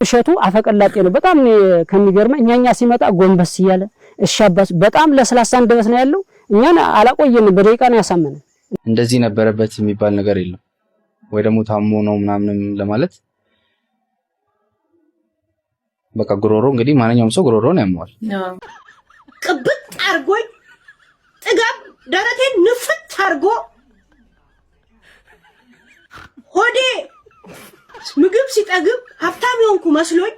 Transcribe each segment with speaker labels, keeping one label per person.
Speaker 1: እሸቱ አፈቀላጤ ነው በጣም ከሚገርመ እኛኛ ሲመጣ ጎንበስ ይያለ እሻባስ በጣም ለስላሳ እንደበስ ነው ያለው እኛን አላቆየን በደቂቃ ነው ያሳመነ
Speaker 2: እንደዚህ ነበረበት የሚባል ነገር የለም ወይ ደግሞ ታሞ ነው ምናምን ለማለት በቃ ጉሮሮ እንግዲህ ማንኛውም ሰው ጉሮሮን ያመዋል
Speaker 3: ቅብጥ አርጎኝ ጥጋብ ደረቴን ንፍት አርጎ ሆዴ ምግብ ሲጠግብ ሀብታም የሆንኩ መስሎኝ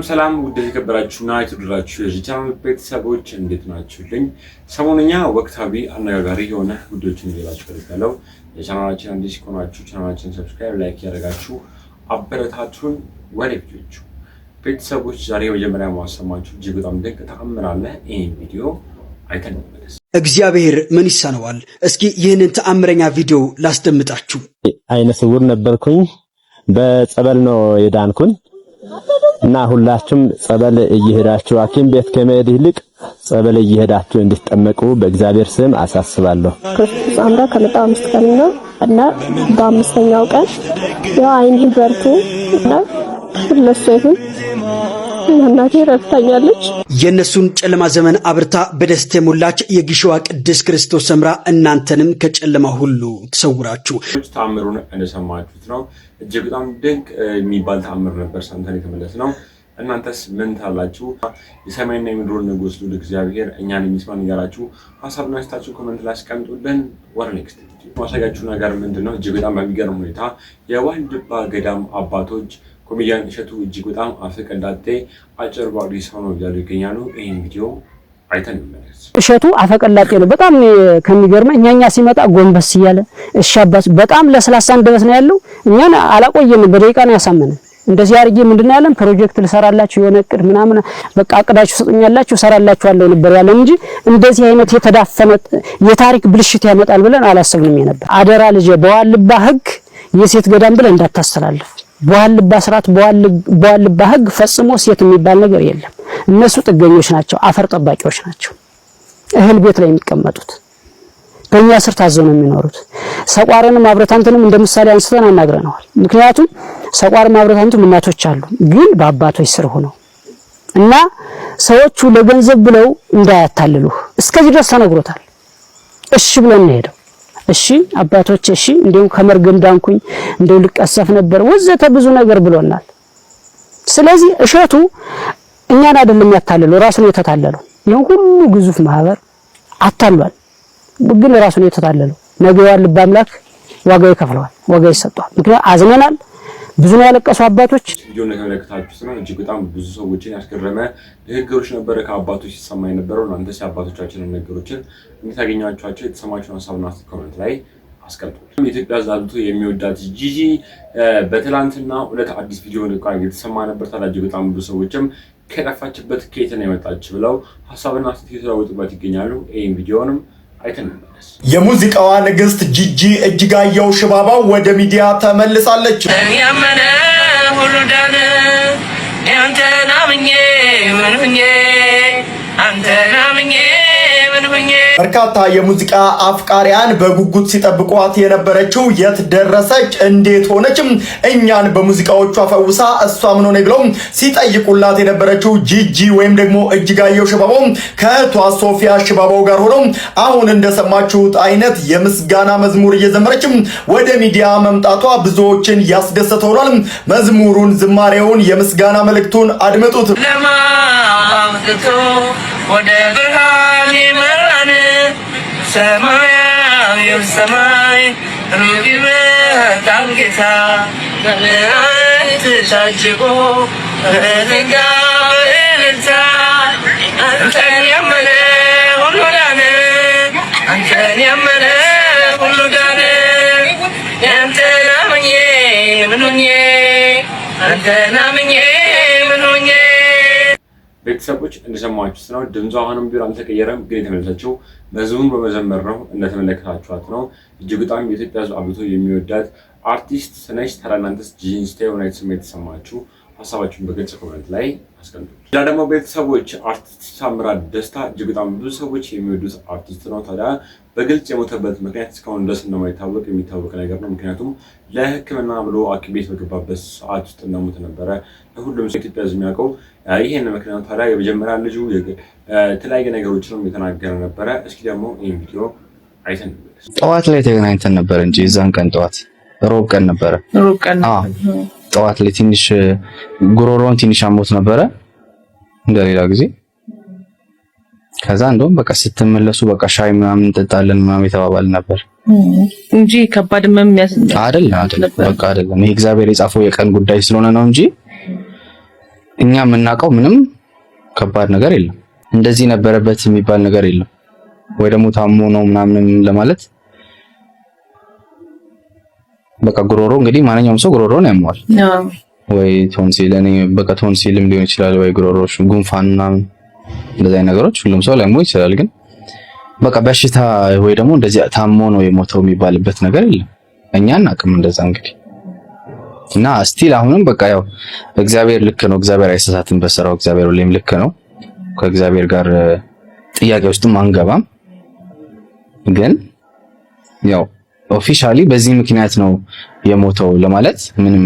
Speaker 4: ሰላም ውድ የተከበራችሁና የተወደዳችሁ የቻናል ቤተሰቦች እንዴት ናችሁልኝ? ሰሞኑኛ ወቅታዊ አነጋጋሪ የሆነ ጉዳዮችን ይዤላችሁ ቀርቤያለሁ። የቻናላችን አዲስ ከሆናችሁ ቻናላችንን ሰብስክራይብ፣ ላይክ ያደርጋችሁ አበረታቱን። ወደ ቪዲዮቹ ቤተሰቦች ዛሬ መጀመሪያ ማሰማችሁ እጅግ በጣም ድንቅ ተአምር አለ። ይሄን ቪዲዮ አይተን እንመለስ።
Speaker 5: እግዚአብሔር ምን ይሳነዋል? እስኪ ይህንን ተአምረኛ ቪዲዮ ላስደምጣችሁ።
Speaker 6: አይነ ስውር ነበርኩኝ በጸበል ነው የዳንኩን እና ሁላችሁም ጸበል እየሄዳችሁ ሐኪም ቤት ከመሄድ ይልቅ ጸበል እየሄዳችሁ እንድትጠመቁ በእግዚአብሔር ስም አሳስባለሁ።
Speaker 7: ክርስቶስ አምራ ከመጣ 5 ቀን ነው እና በ5ኛው ቀን ያው አይኔ በርቶ እና ሁለሱ ይሁን እናቴ ረድታኛለች።
Speaker 5: የነሱን ጨለማ ዘመን አብርታ በደስታ የሞላች የግሽዋ ቅድስት ክርስቶስ ሰምራ እናንተንም ከጨለማ ሁሉ ተሰውራችሁ
Speaker 4: ተአምሩን እንደሰማችሁት ነው። እጅግ በጣም ድንቅ የሚባል ተአምር ነበር ሰምተን የተመለስነው። እናንተስ ምን ታላችሁ? የሰማይና የምድሩን ንጉስ ልዑል እግዚአብሔር እኛን የሚስማን ይጋራችሁ ሐሳብና አስተያየታችሁን ኮሜንት ላይ አስቀምጡልን። ወር ኔክስት ማሳያችሁ ነገር ምንድነው? እጅግ በጣም በሚገርም ሁኔታ የዋልድባ ገዳም አባቶች ኮሜዲያን እሸቱ እጅግ በጣም አፈቀላጤ አጭር ባዲ ሰው ነው እያሉ ይገኛሉ። ይሄን ቪዲዮ አይተን እንመለስ።
Speaker 1: እሸቱ አፈቀላጤ ነው በጣም ከሚገርመ እኛኛ ሲመጣ ጎንበስ ይያለ እሻባስ በጣም ለስላሳ እንደበስ ነው ያለው እኛን አላቆየን በደቂቃ ነው ያሳመነ እንደዚህ አርጌ ምንድነው ያለን ፕሮጀክት ልሰራላችሁ የሆነ እቅድ ምናምን በቃ አቅዳችሁ ሰጥኛላችሁ ሰራላችኋለሁ ነበር ያለው እንጂ እንደዚህ አይነት የተዳፈነ የታሪክ ብልሽት ያመጣል ብለን አላሰብንም ነበር። አደራ ልጅ በዋልባ ህግ የሴት ገዳም ብለን እንዳታስተላልፍ በዋልባ ስርዓት በዋልባ ህግ ፈጽሞ ሴት የሚባል ነገር የለም። እነሱ ጥገኞች ናቸው፣ አፈር ጠባቂዎች ናቸው። እህል ቤት ላይ የሚቀመጡት በእኛ ስር ታዘው ነው የሚኖሩት። ሰቋርንም አብረታንተንም እንደምሳሌ አንስተን አናግረናል። ምክንያቱም ሰቋርም አብረታንቱም እናቶች አሉ ግን በአባቶች ስር ሆነው እና ሰዎቹ ለገንዘብ ብለው እንዳያታልሉህ እስከዚህ ድረስ ተነግሮታል። እሺ ብለን እንሄደው እሺ አባቶች እሺ እንደው ከመርገም ዳንኩኝ እንደው ልቀሰፍ ነበር ወዘተ ብዙ ነገር ብሎናል። ስለዚህ እሸቱ እኛን አይደለም ያታለለው ራሱን የተታለለው ይሄን ሁሉ ግዙፍ ማህበር አታሏል ግን ራሱን የተታለለው ነገ ያልባ አምላክ ዋጋ ይከፍለዋል ዋጋ ይሰጣል። ምክንያቱም አዝነናል ብዙ ነው ያለቀሱ አባቶች
Speaker 4: ቪዲዮውን ተመልክታችሁ ነው እጅግ በጣም ብዙ ሰዎችን ያስገረመ ንግግሮች ነበር ከአባቶች ሲሰማ የነበረው። እናንተ ሲያባቶቻችንን ንግግሮችን እንታገኛችኋቸው የተሰማችሁን ሐሳብና ኮሜንት ላይ አስቀምጡ። ኢትዮጵያ ዛልቶ የሚወዳት ጂጂ በትላንትና ሁለት አዲስ ቪዲዮ ልቃን የተሰማ ነበር። ታዲያ እጅግ በጣም ብዙ ሰዎችም ከጠፋችበት ከየት ነው የመጣች ብለው ሐሳብና አስተያየት የተለዋወጡበት ይገኛሉ። ይሄን ቪዲዮንም አይተን እንመለስ።
Speaker 8: የሙዚቃዋ ንግስት ጂጂ እጅጋየሁ ሽባባው ወደ ሚዲያ ተመልሳለች።
Speaker 9: ያመነ ሁሉ ዳነ አንተን አምኜ ምን ሆኜ አንተን አምኜ ምን ሆኜ።
Speaker 8: በርካታ የሙዚቃ አፍቃሪያን በጉጉት ሲጠብቋት የነበረችው የት ደረሰች እንዴት ሆነችም እኛን በሙዚቃዎቿ ፈውሳ እሷ ምን ሆነ ብለው ሲጠይቁላት የነበረችው ጂጂ ወይም ደግሞ እጅጋየሁ ሽባባው ከእህቷ ሶፊያ ሽባባው ጋር ሆነው አሁን እንደሰማችሁት አይነት የምስጋና መዝሙር እየዘመረችም ወደ ሚዲያ መምጣቷ ብዙዎችን ያስደሰተ ሆኗል። መዝሙሩን፣ ዝማሬውን፣ የምስጋና መልእክቱን አድምጡት።
Speaker 9: ለማምጥቶ ወደ ብርሃን ይመራን ሰማያዊው ሰማይ ሩቅ ይመጣል ጌታ በመላእክት ታጅቦ በጸጋ በእልልታ አንተን ያመነ ሁሉ ዳነ አንተን ያመነ ሁሉ ዳነ አንተን አምኜ ምን ሆኜ አንተን አምኜ ምን ሆኜ።
Speaker 4: ቤተሰቦች እንደሰማችሁት ነው። ድምጿ አሁንም ቢሆን አልተቀየረም፣ ግን የተመለሰችው መዝሙሩን በመዘመር ነው። እንደተመለከታችኋት ነው። እጅግ በጣም የኢትዮጵያ ሕዝብ አብዝቶ የሚወዳት አርቲስት ነች። ታዲያ እናንተስ ጂጂን ስታይ ሆነ ስሜት የተሰማችሁ ሀሳባችሁን በግልጽ ኮሜንት ላይ አስቀምጡ። ሌላ ደግሞ ቤተሰቦች አርቲስት ታምራት ደስታ እጅግ በጣም ብዙ ሰዎች የሚወዱት አርቲስት ነው። ታዲያ በግልጽ የሞተበት ምክንያት እስካሁን ድረስ እንደማይታወቅ የሚታወቅ ነገር ነው። ምክንያቱም ለሕክምና ብሎ ሐኪም ቤት በገባበት ሰዓት ውስጥ እንደሞተ ነበረ ሁሉም ሰው ኢትዮጵያ ሕዝብ የሚያውቀው ይሄን ምክንያት። ታዲያ የመጀመሪያ ልጁ የተለያየ ነገሮችንም የተናገረ ነበረ። እስኪ ደግሞ ይህን ቪዲዮ አይተን
Speaker 2: ጠዋት ላይ ተገናኝተን ነበር እንጂ እዛን ቀን ጠዋት ሮብ ቀን ነበረ። ጠዋት ላይ ትንሽ ጉሮሮን ትንሽ አሞት ነበረ እንደሌላ ጊዜ። ከዛ እንደውም በቃ ስትመለሱ በቃ ሻይ ምናምን እንጠጣለን ምናምን የተባባል ነበር
Speaker 10: እንጂ ከባድ
Speaker 2: አይደለም። በቃ አይደለም። ይሄ እግዚአብሔር የጻፈው የቀን ጉዳይ ስለሆነ ነው እንጂ እኛ የምናውቀው ምንም ከባድ ነገር የለም። እንደዚህ ነበረበት የሚባል ነገር የለም። ወይ ደግሞ ታሞ ነው ምናምን ለማለት በቃ ጉሮሮ እንግዲህ ማንኛውም ሰው ጉሮሮን ያሟል። ወይ ቶንሲል በቃ ቶንሲልም ሊሆን ይችላል፣ ወይ ጉሮሮሽ ጉንፋን ምናምን እንደዚህ ነገሮች ሁሉም ሰው ሊያመው ይችላል። ግን በቃ በሽታ ወይ ደግሞ እንደዚህ ታሞ ነው የሞተው የሚባልበት ነገር የለም። እኛ እናቅም እንደዛ እንግዲህ እና ስቲል አሁንም በቃ ያው እግዚአብሔር ልክ ነው። እግዚአብሔር አይሳሳትም በስራው። እግዚአብሔር ሁሌም ልክ ነው። ከእግዚአብሔር ጋር ጥያቄ ውስጥም አንገባም። ግን ያው ኦፊሻሊ በዚህ ምክንያት ነው የሞተው ለማለት ምንም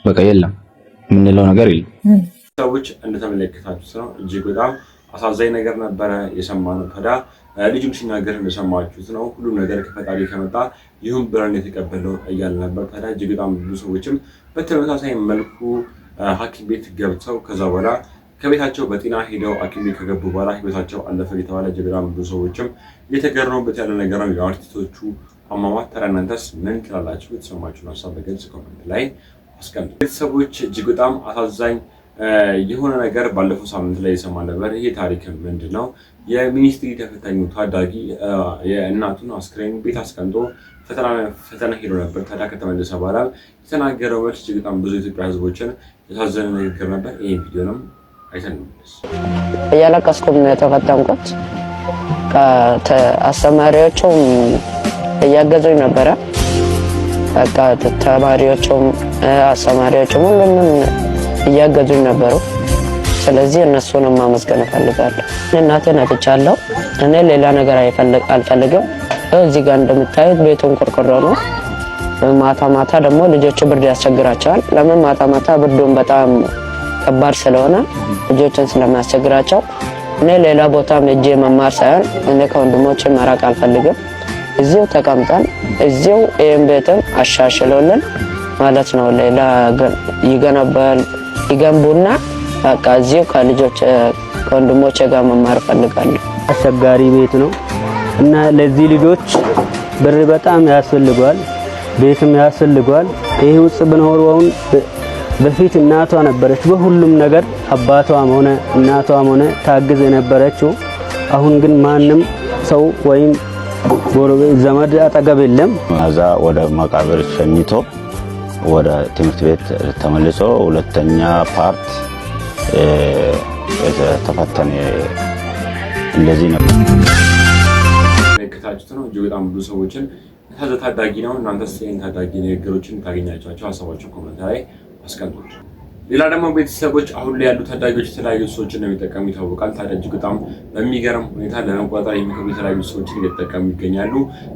Speaker 2: በቃ የለም ምንለው ነገር የለም።
Speaker 4: ሰዎች እንደተመለከታችሁት ነው እጅግ በጣም አሳዛኝ ነገር ነበረ የሰማነው። ታዲያ ልጁም ሲናገር እንደሰማችሁት ነው ሁሉም ነገር ከፈጣሪ ከመጣ ይሁን ብለን የተቀበለው እያለ ነበር። ታዲያ እጅግ በጣም ብዙ ሰዎችም በተመሳሳይ መልኩ ሐኪም ቤት ገብተው ከዛ በኋላ ከቤታቸው በጤና ሄደው ሐኪም ቤት ከገቡ በኋላ ህይወታቸው አለፈ የተባለ እጅግ በጣም ብዙ ሰዎችም እየተገረሙበት ያለ ነገር ነው የአርቲስቶቹ አሟሟት። ታዲያ እናንተስ ምን ትላላችሁ? የተሰማችሁን ሀሳብ በግልጽ ኮሜንት ላይ አስቀምጡ። ቤተሰቦች እጅግ በጣም አሳዛኝ የሆነ ነገር ባለፈው ሳምንት ላይ የሰማ ነበር። ይሄ ታሪክ ምንድን ነው? የሚኒስትሪ ተፈታኙ ታዳጊ የእናቱን አስክሬን ቤት አስቀምጦ ፈተና ሄዶ ነበር። ታዲያ ከተመለሰ በኋላ የተናገረው መልስ እጅግ በጣም ብዙ ኢትዮጵያ ህዝቦችን ያሳዘነ ንግግር ነበር። ይህን ቪዲዮንም አይተን እንመለስ።
Speaker 11: እያለቀስኩም ነው የተፈተንኩት። አስተማሪዎቹም እያገዙኝ ነበረ። በቃ ተማሪዎቹም አስተማሪዎቹም ሁሉም እያገዙኝ ነበሩ። ስለዚህ እነሱንም ማመስገን እፈልጋለሁ። እናቴን አጥቻለሁ። እኔ ሌላ ነገር አልፈልግም። እዚህ ጋር እንደምታዩት ቤቱን ቆርቆሮ ነው። ማታ ማታ ደግሞ ልጆቹ ብርድ ያስቸግራቸዋል። ለምን ማታ ማታ ብርዱን በጣም ከባድ ስለሆነ ልጆችን ስለሚያስቸግራቸው እኔ ሌላ ቦታም ሄጄ መማር ሳይሆን እኔ ከወንድሞቼ መራቅ አልፈልግም። እዚሁ ተቀምጠን እዚሁ ይህን ቤትም አሻሽሎልን ማለት ነው። ሌላ ይገንቡና በቃ እዚሁ ከወንድሞቼ ጋር መማር እፈልጋለሁ።
Speaker 1: አስቸጋሪ ቤት ነው እና ለዚህ ልጆች ብር በጣም ያስፈልገዋል፣ ቤትም ያስፈልገዋል። ይሄ ውስጥ ብንሆን በፊት እናቷ ነበረች በሁሉም ነገር አባቷም ሆነ እናቷም ሆነ ታግዝ የነበረችው። አሁን ግን ማንም ሰው ወይም ጎረቤት ዘመድ አጠገብ የለም።
Speaker 12: እዛ ወደ መቃብር ሸኝቶ ወደ ትምህርት ቤት ተመልሶ ሁለተኛ ፓርት ተፈተነ። እንደዚህ ነበር።
Speaker 4: ለከታችሁት ነው እጅግ በጣም ብዙ ሰዎችን ታዳጊ ነው። እናንተስ ይሄን ታዳጊ ንግግሮችን ታገኛቻቸው ሀሳባችሁ ኮሜንት ላይ አስቀምጡ። ሌላ ደግሞ ቤተሰቦች አሁን ላይ ያሉ ታዳጊዎች የተለያዩ ሰዎችን ነው የሚጠቀሙ ይታወቃል። ታዲያ እጅግ በጣም በሚገርም ሁኔታ ለመቆጣጠር የሚከብዱ የተለያዩ ሰዎችን እየተጠቀሙ ይገኛሉ።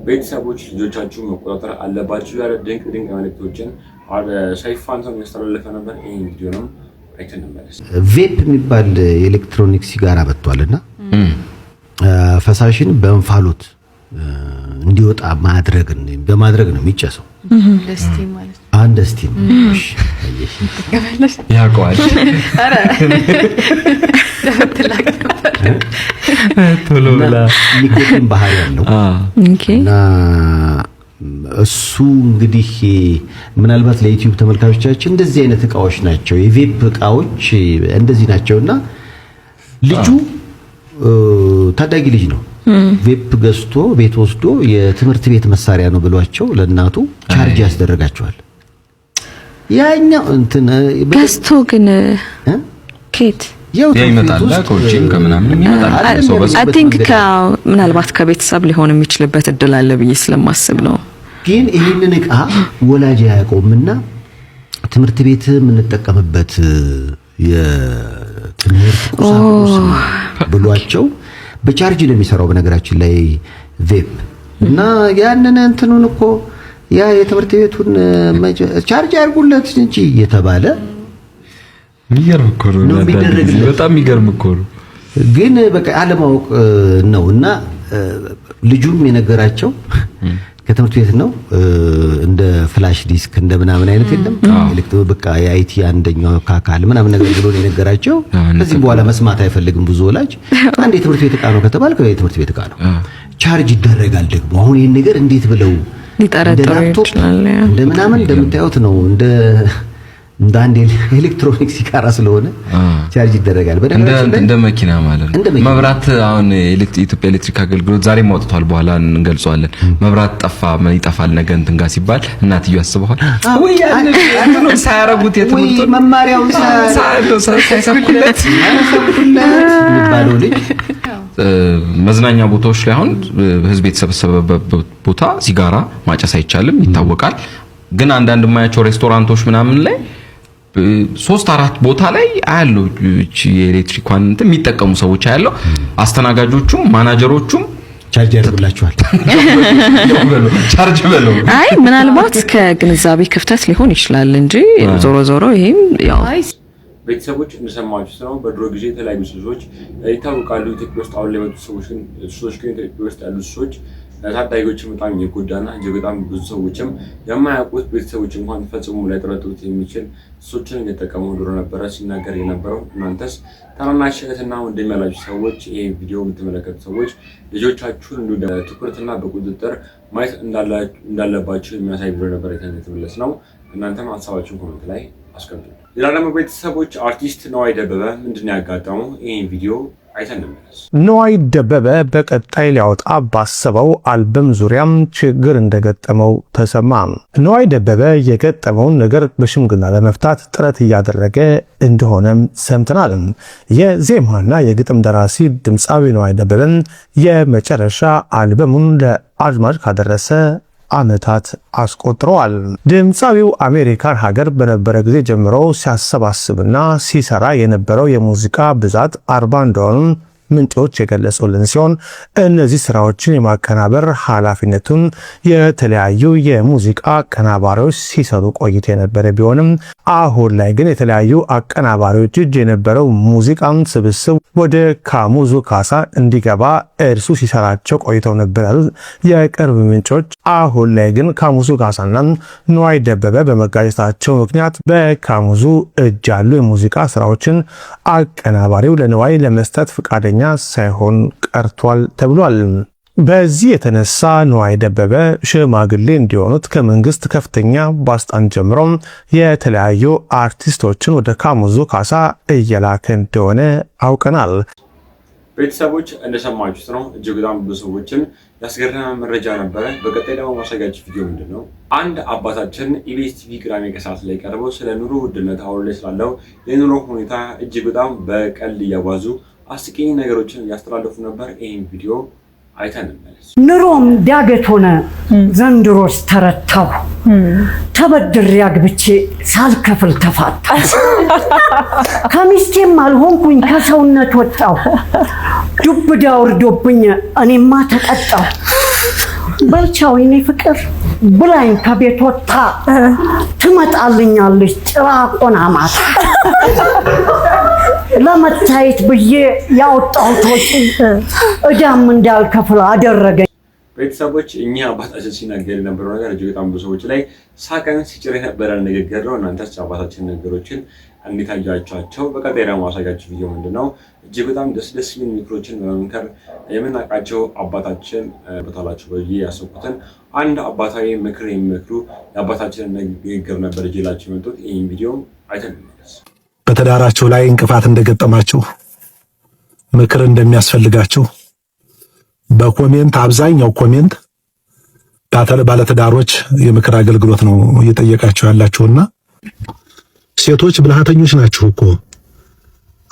Speaker 4: ቤተሰቦች ልጆቻችሁ መቆጣጠር አለባችሁ ያለ ድንቅ መልእክቶችን ሰይፉ ፋንታሁን ያስተላለፈ ነበር። ይህን ቪዲዮ ነው አይተን እንመለስ።
Speaker 13: ቬፕ የሚባል የኤሌክትሮኒክ ሲጋራ መጥቷልና ፈሳሽን በእንፋሎት እንዲወጣ በማድረግ ነው የሚጨሰው።
Speaker 10: ደስቲ ማለት
Speaker 13: አንድ ስቲም
Speaker 2: ያውቀዋል።
Speaker 10: አረ
Speaker 2: ቶሎ ብላ
Speaker 13: ኒኮቲን ባህሪ ያለው እና እሱ እንግዲህ ምናልባት ለዩቲዩብ ተመልካቾቻችን እንደዚህ አይነት እቃዎች ናቸው፣ የቬፕ እቃዎች እንደዚህ ናቸውና ልጁ ታዳጊ ልጅ ነው። ቬፕ ገዝቶ ቤት ወስዶ የትምህርት ቤት መሳሪያ ነው ብሏቸው ለእናቱ ቻርጅ ያስደረጋቸዋል። ያኛው እንትን
Speaker 10: ገዝቶ ግን ኬት
Speaker 2: ይመጣል ኮቺንግ ከምናምን ይመጣል።
Speaker 10: አይ ቲንክ ምናልባት ከቤተሰብ ሊሆን የሚችልበት እድል አለ ብዬ ስለማስብ ነው።
Speaker 13: ግን ይህንን እቃ ወላጅ አያውቀውምና ትምህርት ቤት የምንጠቀምበት የትምህርት ቁሳቁስ ብሏቸው በቻርጅ ነው የሚሰራው በነገራችን ላይ ቬፕ እና ያንን እንትኑን እኮ ያ የትምህርት ቤቱን ቻርጅ ያርጉለት እንጂ የተባለ
Speaker 14: የሚገርም እኮ ነው። በጣም የሚገርም እኮ ነው።
Speaker 13: ግን በቃ አለማወቅ ነውና ልጁም የነገራቸው ከትምህርት ቤት ነው እንደ ፍላሽ ዲስክ እንደ ምናምን አይነት የለም ኤሌክትሪክ በቃ የአይቲ አንደኛው ካካል ምናምን ነገር ብሎ ነው የነገራቸው። ከዚህ በኋላ መስማት አይፈልግም ብዙ ወላጅ። አንድ የትምህርት ቤት ዕቃ ነው ከተባለ የትምህርት ቤት ዕቃ ነው ቻርጅ ይደረጋል። ደግሞ አሁን ይሄን ነገር እንዴት ብለው ሊጠረጥሩ ይችላል? እንደ ምናምን እንደምታዩት ነው እንደ አንድ ኤሌክትሮኒክስ ሲካራ ስለሆነ ቻርጅ ይደረጋል።
Speaker 14: እንደ መኪና ማለት ነው። መብራት አሁን ኢትዮጵያ ኤሌክትሪክ አገልግሎት ዛሬም አውጥቷል፣ በኋላ እንገልጸዋለን። መብራት ጠፋ ይጠፋል ነገ እንትን ጋር ሲባል እናትዮ አስበዋል ወይ ያንኑ ሳያረጉት የትምህርት
Speaker 13: መማሪያውን
Speaker 14: ሳይሰኩለት
Speaker 13: የሚባለው ልጅ
Speaker 14: መዝናኛ ቦታዎች ላይ አሁን ህዝብ የተሰበሰበበት ቦታ ሲጋራ ማጨስ አይቻልም ይታወቃል። ግን አንዳንድ ማያቸው ሬስቶራንቶች ምናምን ላይ 3-4 ቦታ ላይ አያለው የኤሌክትሪክ ዋን የሚጠቀሙ ሰዎች አያለው። አስተናጋጆቹም ማናጀሮቹም
Speaker 13: ቻርጅ ያደርጉላቸዋል።
Speaker 14: ቻርጅ በለው።
Speaker 10: አይ ምናልባት ከግንዛቤ ክፍተት ሊሆን ይችላል እንጂ ዞሮ ይሄም ያው
Speaker 4: ቤተሰቦች እንደሰማችሁት ነው። በድሮ ጊዜ የተለያዩ ሱሶች ይታወቃሉ። ኢትዮጵያ ውስጥ አሁን ላይ የመጡ ሱሶች ግን ኢትዮጵያ ውስጥ ያሉ ሱሶች ታዳጊዎችን በጣም እየጎዳና እጅግ በጣም ብዙ ሰዎችም የማያውቁት ቤተሰቦች እንኳን ፈጽሞ ላይጠረጥሩት የሚችል ሱሶችን እየተጠቀሙ ድሮ ነበረ ሲናገር የነበረው። እናንተስ ታናናሽ እህትና ወንድም ያላችሁ ሰዎች ይሄ ቪዲዮ የምትመለከቱ ሰዎች ልጆቻችሁን እንዲሁ ትኩረትና በቁጥጥር ማየት እንዳለባችሁ የሚያሳይ ቪዲዮ ነበር የተመለስ ነው። እናንተም ሀሳባችሁን ኮሜንት ላይ አስቀምጡ። ሌላ ደግሞ ቤተሰቦች አርቲስት ነዋይ ደበበ ምንድን ነው ያጋጠመው? ይህን ቪዲዮ አይተን እንመለስ።
Speaker 15: ነዋይ ደበበ በቀጣይ ሊያወጣ ባሰበው አልበም ዙሪያም ችግር እንደገጠመው ተሰማ። ነዋይ ደበበ የገጠመውን ነገር በሽምግልና ለመፍታት ጥረት እያደረገ እንደሆነም ሰምተናል። የዜማና የግጥም ደራሲ ድምፃዊ ነዋይ ደበበን የመጨረሻ አልበሙን ለአድማጭ ካደረሰ ዓመታት አስቆጥረዋል። ድምፃዊው አሜሪካን ሀገር በነበረ ጊዜ ጀምሮ ሲያሰባስብና ሲሰራ የነበረው የሙዚቃ ብዛት 40 እንደሆኑ ምንጮች የገለጹልን ሲሆን እነዚህ ስራዎችን የማቀናበር ኃላፊነቱን የተለያዩ የሙዚቃ አቀናባሪዎች ሲሰሩ ቆይቶ የነበረ ቢሆንም አሁን ላይ ግን የተለያዩ አቀናባሪዎች እጅ የነበረው ሙዚቃን ስብስብ ወደ ካሙዙ ካሳ እንዲገባ እርሱ ሲሰራቸው ቆይተው ነበር ያሉት የቅርብ ምንጮች፣ አሁን ላይ ግን ካሙዙ ካሳና ነዋይ ደበበ በመጋጨታቸው ምክንያት በካሙዙ እጅ ያሉ የሙዚቃ ስራዎችን አቀናባሪው ለነዋይ ለመስጠት ፈቃደኛ ሳይሆን ቀርቷል ተብሏል። በዚህ የተነሳ ነዋይ ደበበ ሽማግሌ እንዲሆኑት ከመንግስት ከፍተኛ ባለስልጣን ጀምሮ የተለያዩ አርቲስቶችን ወደ ካሙዙ ካሳ እየላከ እንደሆነ አውቀናል።
Speaker 4: ቤተሰቦች እንደሰማችሁት ነው። እጅግ በጣም ብዙ ሰዎችን ያስገረመ መረጃ ነበረ። በቀጣይ ደግሞ ማሳያችሁ ቪዲዮ ምንድን ነው? አንድ አባታችን ኢቢኤስ ቲቪ ቅዳሜ ከሰዓት ላይ ቀርበው ስለ ኑሮ ውድነት አሁን ላይ ስላለው የኑሮ ሁኔታ እጅግ በጣም በቀልድ እያዋዙ አስቂኝ ነገሮችን እያስተላለፉ ነበር። ይህን ቪዲዮ አይተን እንመለስ።
Speaker 16: ኑሮም ዳገት ሆነ ዘንድሮስ ተረታሁ፣ ተበድሬ አግብቼ ሳልከፍል ተፋታሁ፣ ከሚስቴም አልሆንኩኝ ከሰውነት ወጣሁ፣ ዱብዳ ወርዶብኝ እኔማ ተቀጣሁ፣ በልቻው የኔ ፍቅር ብላኝ ከቤት ወጣ ትመጣልኛለች ጭራቆና ማታ ለመታየት ብዬ ያወጣሁት ወጪ እዳም እንዳልከፍል አደረገኝ።
Speaker 4: ቤተሰቦች እኚህ አባታችን ሲናገር የነበረው ነገር እጅግ በጣም ብዙ ሰዎች ላይ ሳቅን ሲጭር የነበረ ንግግር ነው። እናንተስ አባታችን ነገሮችን እንዴት አያችኋቸው? በቀጣይ ደግሞ ማሳያችሁ ቪዲዮ ምንድነው? እጅግ በጣም ደስ የሚል ምክሮችን በመምከር የምናውቃቸው አባታችን በታላችሁ ብዬ ያሰብኩትን አንድ አባታዊ ምክር የሚመክሩ የአባታችንን ንግግር ነበር ይዤላችሁ የመጡት። ይህን ቪዲዮ አይተን እንመለስ።
Speaker 17: በትዳራቸው ላይ እንቅፋት እንደገጠማቸው ምክር እንደሚያስፈልጋቸው በኮሜንት አብዛኛው ኮሜንት ባለትዳሮች የምክር አገልግሎት ነው እየጠየቃቸው ያላችሁና ሴቶች ብልሃተኞች ናችሁ እኮ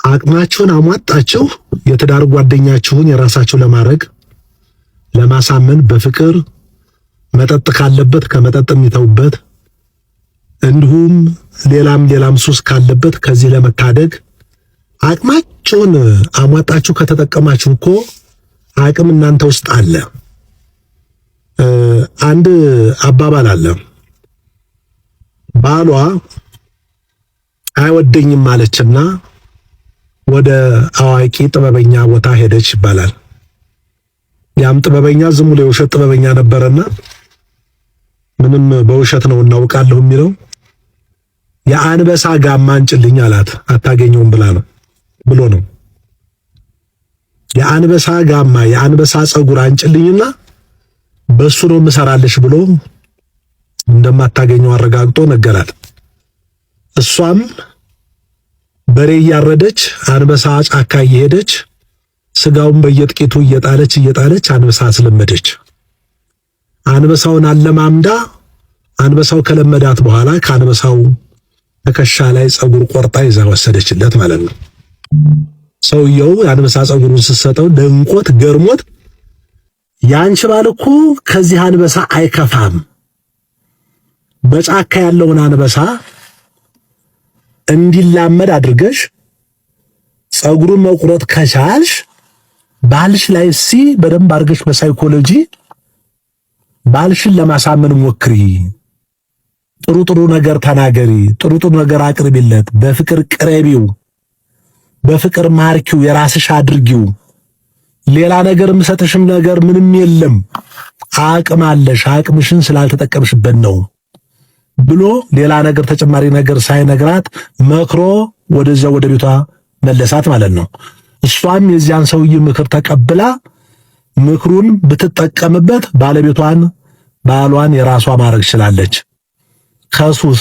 Speaker 17: አቅማችሁን አሟጣችሁ የትዳር ጓደኛችሁን የራሳችሁ ለማድረግ ለማሳመን በፍቅር መጠጥ ካለበት ከመጠጥ የሚተውበት እንዲሁም ሌላም ሱስ ካለበት ከዚህ ለመታደግ አቅማችሁን አሟጣችሁ ከተጠቀማችሁ እኮ አቅም እናንተ ውስጥ አለ። አንድ አባባል አለ። ባሏ አይወደኝም ማለችና ወደ አዋቂ ጥበበኛ ቦታ ሄደች ይባላል። ያም ጥበበኛ ዝም ብሎ የውሸት ጥበበኛ ነበረና ምንም በውሸት ነው እናውቃለሁ የሚለው የአንበሳ ጋማ አንጭልኝ አላት። አታገኘውም ብሎ ነው። የአንበሳ ጋማ የአንበሳ ጸጉር አንጭልኝና በሱ ነው ምሰራለሽ ብሎ እንደማታገኘው አረጋግጦ ነገራት። እሷም በሬ እያረደች አንበሳ ጫካ እየሄደች ስጋውን በየጥቂቱ እየጣለች አንበሳ አስለመደች። አንበሳውን አለማምዳ አንበሳው ከለመዳት በኋላ ከአንበሳው ትከሻ ላይ ጸጉር ቆርጣ ይዛ ወሰደችለት ማለት ነው። ሰውየው የአንበሳ ጸጉሩን ስትሰጠው ደንቆት ገርሞት ያንቺ ባል እኮ ከዚህ አንበሳ አይከፋም፣ በጫካ ያለውን አንበሳ እንዲላመድ አድርገሽ ጸጉሩን መቁረጥ ከቻልሽ ባልሽ ላይ በደንብ አድርገሽ በሳይኮሎጂ ባልሽን ለማሳመን ሞክሪ። ጥሩ ነገር ተናገሪ፣ ጥሩ ነገር አቅርቢለት፣ በፍቅር ቅረቢው፣ በፍቅር ማርኪው፣ የራስሽ አድርጊው። ሌላ ነገር የምሰጥሽም ነገር ምንም የለም፣ አቅም አለሽ፣ አቅምሽን ስላልተጠቀምሽበት ነው ብሎ ሌላ ነገር ተጨማሪ ነገር ሳይነግራት መክሮ ወደ ቤቷ መለሳት ማለት ነው። እሷም የዚያን ሰውዬ ምክር ተቀብላ ምክሩን ብትጠቀምበት ባሏን የራሷ ማድረግ ትችላለች። ከሱስ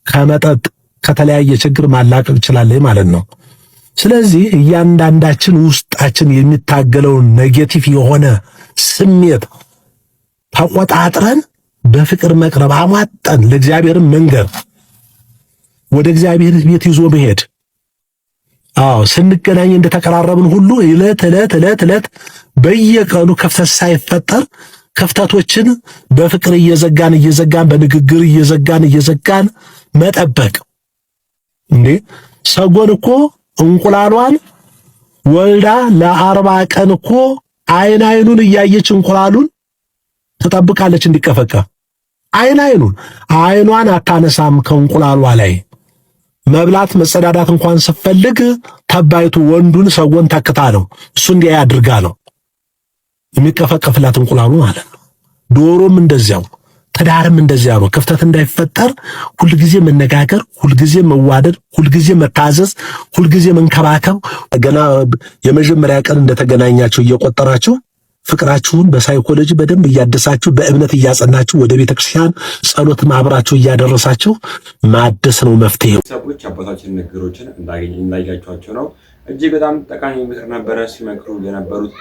Speaker 17: ከመጠጥ ከተለያየ ችግር ማላቀቅ ትችላለች ማለት ነው። ስለዚህ እያንዳንዳችን ውስጣችን የሚታገለውን ኔጌቲቭ የሆነ ስሜት ተቆጣጥረን በፍቅር መቅረብ አሟጠን ለእግዚአብሔር መንገር ወደ እግዚአብሔር ቤት ይዞ መሄድ። ስንገናኝ እንደተቀራረብን ሁሉ ዕለት በየቀኑ ክፍተት ሳይፈጠር ክፍተቶችን በፍቅር እየዘጋን በንግግር እየዘጋን መጠበቅ። እንዴ ሰጎን እኮ እንቁላሏን ወልዳ ለ40 ቀን እኮ አይኑን እያየች እንቁላሉን ትጠብቃለች እንዲቀፈቀ። አይኗን አታነሳም ከእንቁላሏ ላይ። መብላት መጸዳዳት እንኳን ስትፈልግ ተባይቱ ወንዱን ሰጎን ተክታ ነው እሱ እንዲያ ያድርጋ ነው የሚቀፈቀፍላት እንቁላሉ ማለት ነው። ዶሮም እንደዚያው፣ ትዳርም እንደዚያው ነው። ክፍተት እንዳይፈጠር ሁልጊዜ መነጋገር፣ ሁልጊዜ መዋደድ፣ ሁልጊዜ መታዘዝ፣ ሁልጊዜ መንከባከብ። ገና የመጀመሪያ ቀን እንደተገናኛችሁ እየቆጠራችሁ ፍቅራችሁን በሳይኮሎጂ በደንብ እያደሳችሁ በእምነት እያጸናችሁ ወደ ቤተክርስቲያን ጸሎት ማብራችሁ እያደረሳችሁ ማደስ ነው መፍትሄው።
Speaker 4: ሰዎች አባታችን ነገሮችን እንዳያቸዋቸው ነው። እጅግ በጣም ጠቃሚ ምክር ነበረ ሲመክሩ የነበሩት።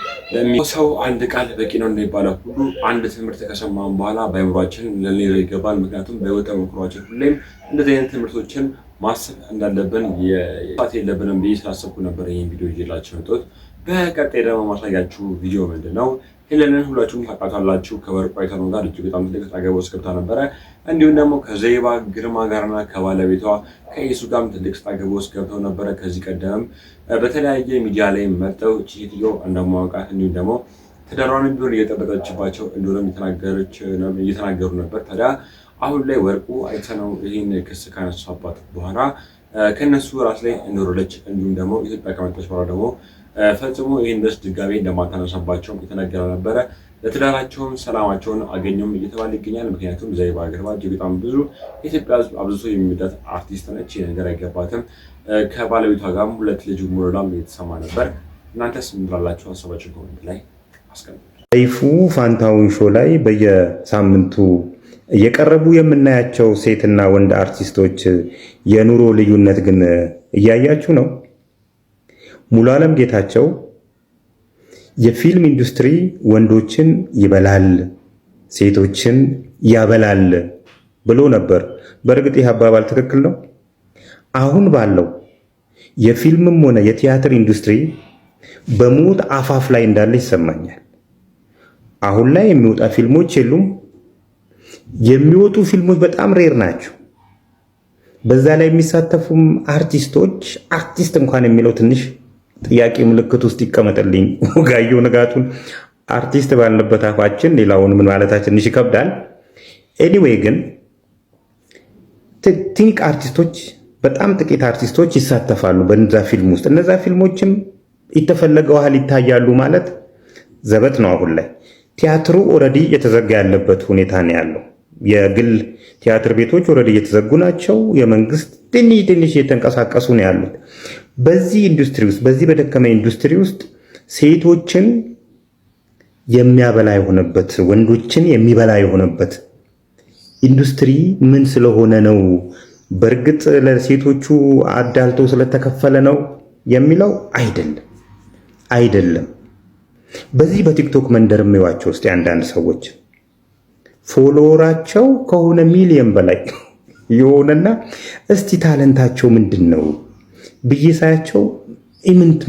Speaker 4: ሰው አንድ ቃል በቂ ነው እንደሚባለው ሁሉ አንድ ትምህርት ከሰማን በኋላ በአእምሯችን ልንይዘው ይገባል። ምክንያቱም በህይወት ተሞክሯችን ሁሌም እንደዚህ አይነት ትምህርቶችን ማሰብ እንዳለብን የለብንም ብዬ ስላሰብኩ ነበር ይህን ቪዲዮ ይዤላችሁ የመጣሁት። በቀጣይ ደግሞ ማሳያችሁ ቪዲዮ ምንድነው? ሄለንን ሁላችሁም ታውቃታላችሁ። ከወርቁ አይተነው ጋር እጅግ በጣም ትልቅ አገባ ውስጥ ገብታ ነበረ። እንዲሁም ደግሞ ከዘይባ ግርማ ጋርና ከባለቤቷ ከኢሱ ጋርም ትልቅ አገባ ውስጥ ገብተው ነበረ። ከዚህ ቀደም በተለያየ ሚዲያ ላይ መጥተው ሴትዮ እንደማውቃት እንዲሁም ደግሞ ትዳሯን ቢሆን እየጠበቀችባቸው እንደሆነ እየተናገሩ ነበር። ታዲያ አሁን ላይ ወርቁ አይተነው ይህን ክስ ካነሳባት በኋላ ከነሱ ራስ ላይ እንደወረደች እንዲሁም ደግሞ ኢትዮጵያ ከመጣች በኋላ ደግሞ ፈጽሞ ይህን ደስ ድጋሜ እንደማታነሳባቸው የተነገረ ነበረ። ለትዳራቸውም ሰላማቸውን አገኘም እየተባለ ይገኛል። ምክንያቱም ዘይባ ግርማ እጅግ በጣም ብዙ ኢትዮጵያ ሕዝብ አብዝቶ የሚወዳት አርቲስት ነች። ይህ ነገር አይገባትም። ከባለቤቷ ጋርም 2 ልጅ ሞላም የተሰማ ነበር። እናንተስ ምን ትላላችሁ? ሀሳባችሁን ኮሜንት ላይ አስቀምጡ።
Speaker 18: ሰይፉ ፋንታሁን ሾው ላይ በየሳምንቱ እየቀረቡ የምናያቸው ሴትና ወንድ አርቲስቶች የኑሮ ልዩነት ግን እያያችሁ ነው። ሙሉዓለም ጌታቸው የፊልም ኢንዱስትሪ ወንዶችን ይበላል፣ ሴቶችን ያበላል ብሎ ነበር። በእርግጥ ይህ አባባል ትክክል ነው? አሁን ባለው የፊልምም ሆነ የቲያትር ኢንዱስትሪ በሞት አፋፍ ላይ እንዳለ ይሰማኛል። አሁን ላይ የሚወጣ ፊልሞች የሉም። የሚወጡ ፊልሞች በጣም ሬር ናቸው። በዛ ላይ የሚሳተፉም አርቲስቶች አርቲስት እንኳን የሚለው ትንሽ ጥያቄ ምልክት ውስጥ ይቀመጥልኝ። ወጋየሁ ንጋቱን አርቲስት ባልንበት አፋችን ሌላውን ምን ማለታችን ትንሽ ይከብዳል። ኤኒዌይ ግን ትንቅ አርቲስቶች በጣም ጥቂት አርቲስቶች ይሳተፋሉ በነዛ ፊልም ውስጥ። እነዛ ፊልሞችም የተፈለገው ያህል ይታያሉ ማለት ዘበት ነው። አሁን ላይ ቲያትሩ ኦልሬዲ የተዘጋ ያለበት ሁኔታ ነው ያለው። የግል ቲያትር ቤቶች ኦልሬዲ እየተዘጉ ናቸው። የመንግስት ትንሽ እየተንቀሳቀሱ ነው ያሉት። በዚህ ኢንዱስትሪ ውስጥ በዚህ በደከመ ኢንዱስትሪ ውስጥ ሴቶችን የሚያበላ የሆነበት ወንዶችን የሚበላ የሆነበት ኢንዱስትሪ ምን ስለሆነ ነው? በእርግጥ ለሴቶቹ አዳልቶ ስለተከፈለ ነው የሚለው አይደለም። በዚህ በቲክቶክ መንደር የሚዋቸው ውስጥ አንዳንድ ሰዎች ፎሎወራቸው ከሆነ ሚሊዮን በላይ የሆነና እስቲ ታለንታቸው ምንድን ነው ብዬ ሳያቸው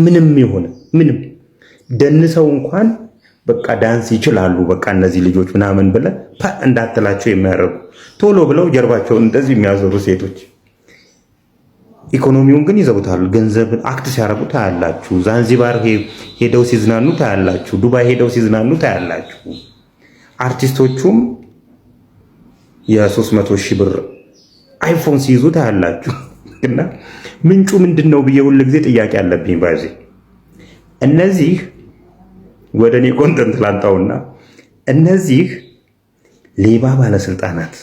Speaker 18: ምንም የሆነ ምንም ደንሰው እንኳን በቃ ዳንስ ይችላሉ በቃ እነዚህ ልጆች ምናምን ብለ እንዳትላቸው የሚያደርጉ ቶሎ ብለው ጀርባቸውን እንደዚህ የሚያዞሩ ሴቶች ኢኮኖሚውን ግን ይዘውታል። ገንዘብ አክት ሲያደርጉ ታያላችሁ። ዛንዚባር ሄደው ሲዝናኑ ታያላችሁ። ዱባይ ሄደው ሲዝናኑ ታያላችሁ። አርቲስቶቹም የ300,000 ብር አይፎን ሲይዙ ታያላችሁ። እና ምንጩ ምንድነው ብዬ ሁሉ ጊዜ ጥያቄ አለብኝ። ባዚ እነዚህ ወደ እኔ ኮንተንት ላንጣውና እነዚህ ሌባ ባለስልጣናት፣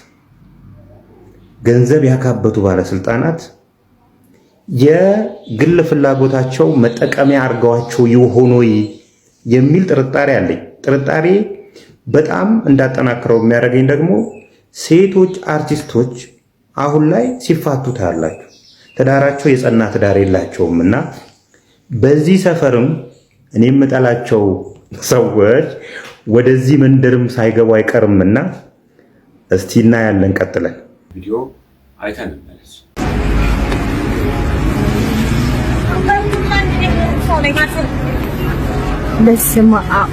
Speaker 18: ገንዘብ ያካበቱ ባለስልጣናት የግል ፍላጎታቸው መጠቀሚያ አድርገዋቸው ይሆን ወይ የሚል ጥርጣሬ አለኝ። ጥርጣሬ በጣም እንዳጠናክረው የሚያደርገኝ ደግሞ ሴቶች አርቲስቶች አሁን ላይ ሲፋቱ ታያላችሁ። ትዳራቸው የጸና ትዳር የላቸውም እና በዚህ ሰፈርም እኔ የምጠላቸው ሰዎች ወደዚህ መንደርም ሳይገቡ አይቀርምና እስቲ እናያለን። ቀጥለን
Speaker 4: ቪዲዮ አይተን እንመለስ።
Speaker 19: በስመ አብ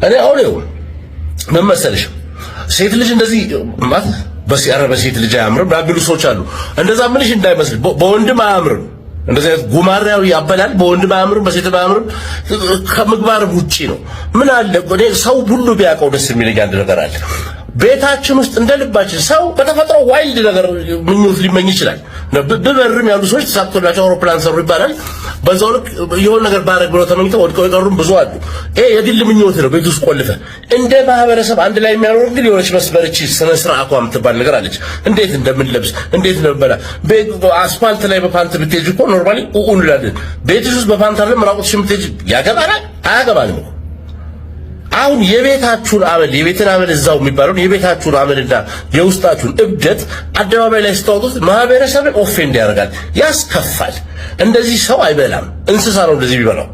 Speaker 17: እኔ አሁን ምን መሰለሽ ሴት ልጅ እንደዚህ ማለት በሴት ልጅ አያምርም ባቢሉ ሰዎች አሉ። እንደዛ ምንሽ እንዳይመስል በወንድም አያምርም። እንደዚህ ጉማሬያዊ ያበላል። በወንድም አያምርም፣ በሴትም አያምርም። ከምግባር ውጪ ነው። ምን አለ እኔ ሰው ሁሉ ቢያውቀው ደስ የሚለኝ አንድ ነገር አለ። ቤታችን ውስጥ እንደልባችን ሰው በተፈጥሮ ዋይልድ ነገር ምኞት ሊመኝ ይችላል። በበርም ያሉ ሰዎች ተሳክቶላቸው አውሮፕላን ሰሩ ይባላል። በዛው ልክ የሆነ ነገር ባረግ ብለው ተመኝተው ወድቀው የቀሩም ብዙ አሉ። ይሄ የግል ምኞት ነው። ቤት ውስጥ ቆልፈ እንደ ማህበረሰብ አንድ ላይ የሚያኖር ግን የሆነች መስበርቺ ስነ ስርዓቷ የምትባል ነገር አለች። እንዴት እንደምንለብስ እንዴት እንደምንበላ አስፋልት ላይ በፓንት ብትሄጂ እኮ ኖርማሊ ኡኡን ይላል። ቤትሽ ውስጥ በፓንት አይደለም ራቁትሽ ብትሄጂ ያገባናል አያገባንም። አሁን የቤታችሁን አመል የቤትን አመል እዛው የሚባለውን የቤታችሁን አመልና የውስጣችሁን እብደት አደባባይ ላይ ስታወጡት ማህበረሰብን ኦፌንድ ያደርጋል፣ ያስከፋል። እንደዚህ ሰው አይበላም፣ እንስሳ ነው እንደዚህ ቢበላው።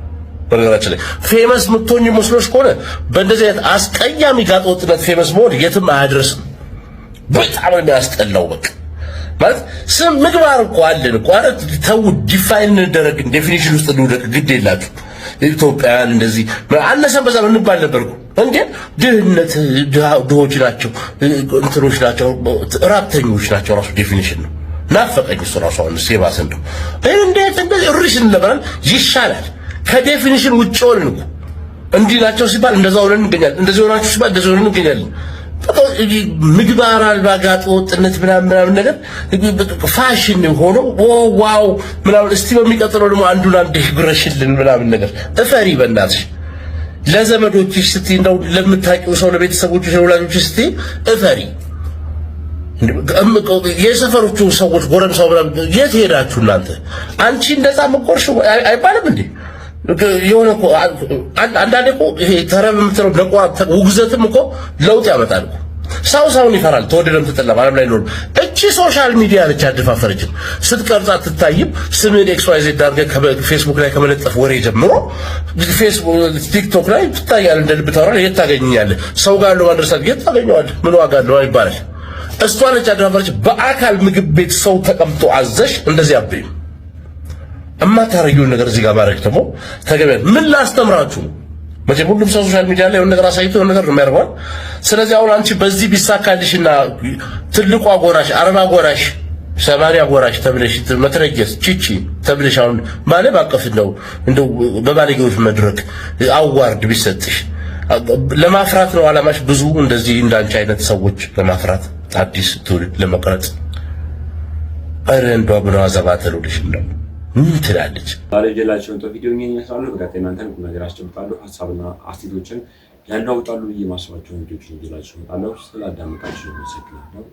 Speaker 17: በነገራችን ላይ ፌመስ ምትሆኝ መስሎሽ ከሆነ በእንደዚህ አይነት አስቀያሚ ጋጠወጥነት ፌመስ መሆን የትም አያደርስም። በጣም ነው የሚያስጠላው። በቃ ማለት ስም ምግባር እኮ አለን እኮ አረ ተው፣ ዲፋይን እንደረግ ዴፊኒሽን ውስጥ እንደውደቅ ግድ የላችሁ ኢትዮጵያን እንደዚህ አነሰን በዛ እንባል ነበርኩ እንዴ። ድህነት ድሆች ናቸው እንትኖች ናቸው ራብተኞች ናቸው ራሱ ዴፊኒሽን ነው። ናፈቀኝ እሱ ራሱ አሁን ሲባስ እንደው እንዴት እንደዚህ ሪሽን ለበራል ይሻላል። ከዴፊኒሽን ውጭ ሆነን እኮ እንዲህ ናቸው ሲባል እንደዛ ሆነን እንገኛለን፣ እንደዚህ ሆናችሁ ሲባል እንደዚህ ሆነን እንገኛለን። ምግባር አልባ ጋጠ ወጥነት ምናምን ነገር ፋሽን ሆኖ ዋው ምናምን። እስቲ በሚቀጥለው ደግሞ አንዱን አንድ ግረሽልን ምናምን ነገር እፈሪ በእናትሽ። ለዘመዶችሽ ስትይ እንደው ለምታውቂው ሰው ለቤተሰቦችሽ ለወላጆችሽ ስትይ እፈሪ። የሰፈሮቹ ሰዎች ጎረምሳው ምናምን የት ሄዳችሁ እናንተ? አንቺ እንደዛ መቆርሽ አይባልም እንዴ? የሆነ እኮ አንዳንዴ እኮ ይሄ ተረብ የምትለው ነቋ ውግዘትም እኮ ለውጥ ያመጣል እኮ። ሰውን ይፈራል። ተወደደም ተጠላም ዓለም ላይ ኖር። እቺ ሶሻል ሚዲያ ነች ያደፋፈረችን። ስትቀርጻ ትታይም ስምን ኤክስ ዋይ ዜድ አድርገህ ፌስቡክ ላይ ከመለጠፍ ወሬ ጀምሮ ፌስቡክ ቲክቶክ ላይ ትታያለህ። እንደ ልብ ታወራለህ። የት ታገኛለህ? ሰው ጋር ነው ማድረሳት የት ታገኘዋለህ? ምን ዋጋ አለው ይባላል። እሷ ነች ያደፋፈረች። በአካል ምግብ ቤት ሰው ተቀምጦ አዘሽ እንደዚህ አብይ እማታረጊውን ነገር እዚህ ጋር ማድረግ ደግሞ ተገቢ ምን ላስተምራችሁ መቼም ሁሉም ሰው ሶሻል ሚዲያ ላይ የሆነ ነገር አሳይቶ የሆነ ነገር ነው የሚያደርገው ስለዚህ አሁን አንቺ በዚህ ቢሳካልሽና ትልቁ አጎራሽ 40 አጎራሽ 80 አጎራሽ ተብለሽ መትረየስ ቺቺ ተብለሽ አሁን ባለ ባቀፍ ነው እንደው በባለጌዎች መድረክ አዋርድ ቢሰጥሽ ለማፍራት ነው አላማሽ ብዙ እንደዚህ እንዳንቺ አይነት ሰዎች ለማፍራት አዲስ ትውልድ ለመቅረጽ አረን ባብራ ዘባተሉልሽ ነው ምን ትላለች
Speaker 4: ባለጀላችሁን ቪዲዮ ይመስላል በቀጣይ እናንተን ነገር አስጨብጣለሁ ሐሳብና አስተያየቶችን ያንዳውጣሉ ብዬ ማስባቸው ቪዲዮዎች ይዤላችሁ እመጣለሁ ስላዳመጣችሁ ነው